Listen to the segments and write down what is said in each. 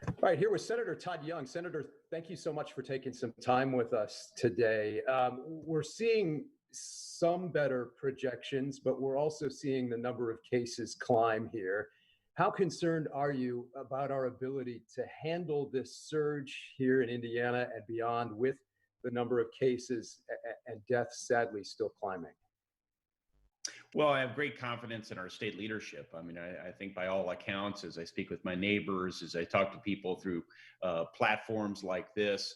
All right, here with Senator Todd Young. Senator, thank you so much for taking some time with us today. We're seeing some better projections, but we're also seeing the number of cases climb here. How concerned are you about our ability to handle this surge here in Indiana and beyond with the number of cases and deaths sadly still climbing? Well, I have great confidence in our state leadership. I mean, I think by all accounts, as I speak with my neighbors, as I talk to people through platforms like this,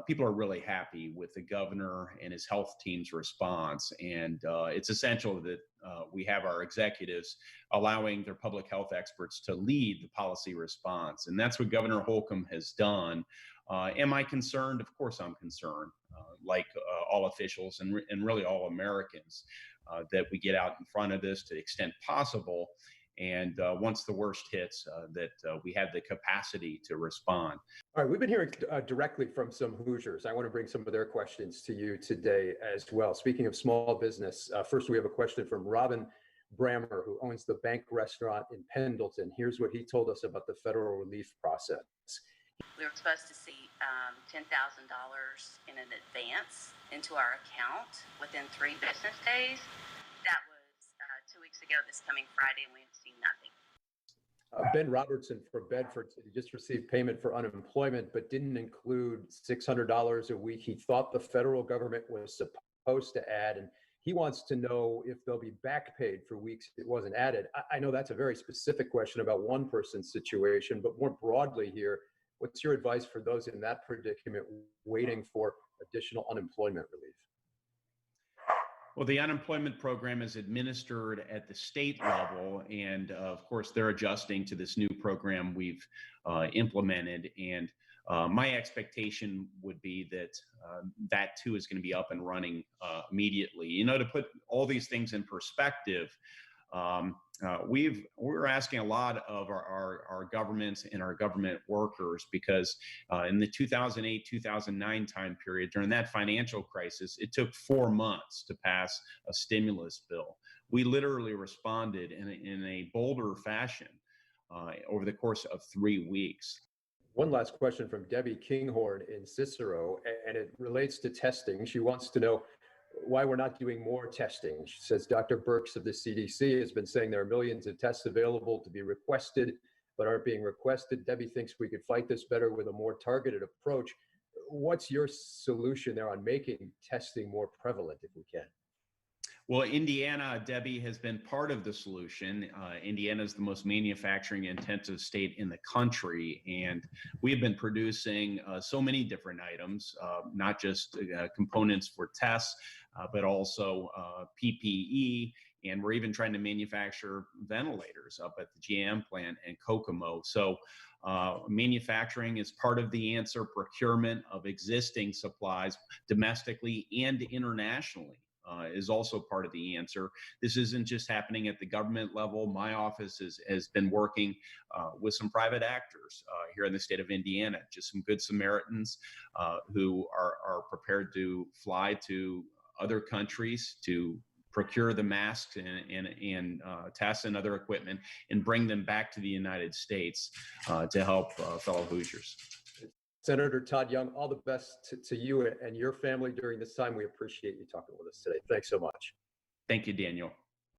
people are really happy with the governor and his health team's response. And it's essential that we have our executives allowing their public health experts to lead the policy response. And that's what Governor Holcomb has done. Am I concerned? Of course I'm concerned, like all officials and really all Americans, that we get out in front of this to the extent possible. And once the worst hits, that we have the capacity to respond. All right, we've been hearing directly from some Hoosiers. I want to bring some of their questions to you today as well. Speaking of small business, first we have a question from Robin Brammer, who owns the Bank Restaurant in Pendleton. Here's what he told us about the federal relief process. We were supposed to see $10,000 in an advance into our account within 3 business days. That was 2 weeks ago this coming Friday, and we have seen nothing. Ben Robertson from Bedford said he just received payment for unemployment, but didn't include $600 a week. He thought the federal government was supposed to add, and he wants to know if they'll be back paid for weeks it wasn't added. I know that's a very specific question about one person's situation, but more broadly here, what's your advice for those in that predicament waiting for additional unemployment relief? Well, the unemployment program is administered at the state level, and of course, they're adjusting to this new program we've implemented. And my expectation would be that that too is going to be up and running immediately. You know, to put all these things in perspective, we're asking a lot of our governments and our government workers because in the 2008-2009 time period, during that financial crisis, it took 4 months to pass a stimulus bill. We literally responded in a bolder fashion over the course of 3 weeks. One last question from Debbie Kinghorn in Cicero, and it relates to testing. She wants to know why we're not doing more testing. She says Dr. Birx of the CDC has been saying there are millions of tests available to be requested, but aren't being requested. Debbie thinks we could fight this better with a more targeted approach. What's your solution there on making testing more prevalent if we can? Well, Indiana, Debbie, has been part of the solution. Indiana is the most manufacturing intensive state in the country, and we have been producing so many different items, not just components for tests, but also PPE, and we're even trying to manufacture ventilators up at the GM plant in Kokomo. So manufacturing is part of the answer. Procurement of existing supplies domestically and internationally is also part of the answer. This isn't just happening at the government level. My office has been working with some private actors here in the state of Indiana, just some good Samaritans who are prepared to fly to other countries to procure the masks and tests and other equipment and bring them back to the United States to help fellow Hoosiers. Senator Todd Young, all the best to you and your family during this time. We appreciate you talking with us today. Thanks so much. Thank you, Daniel.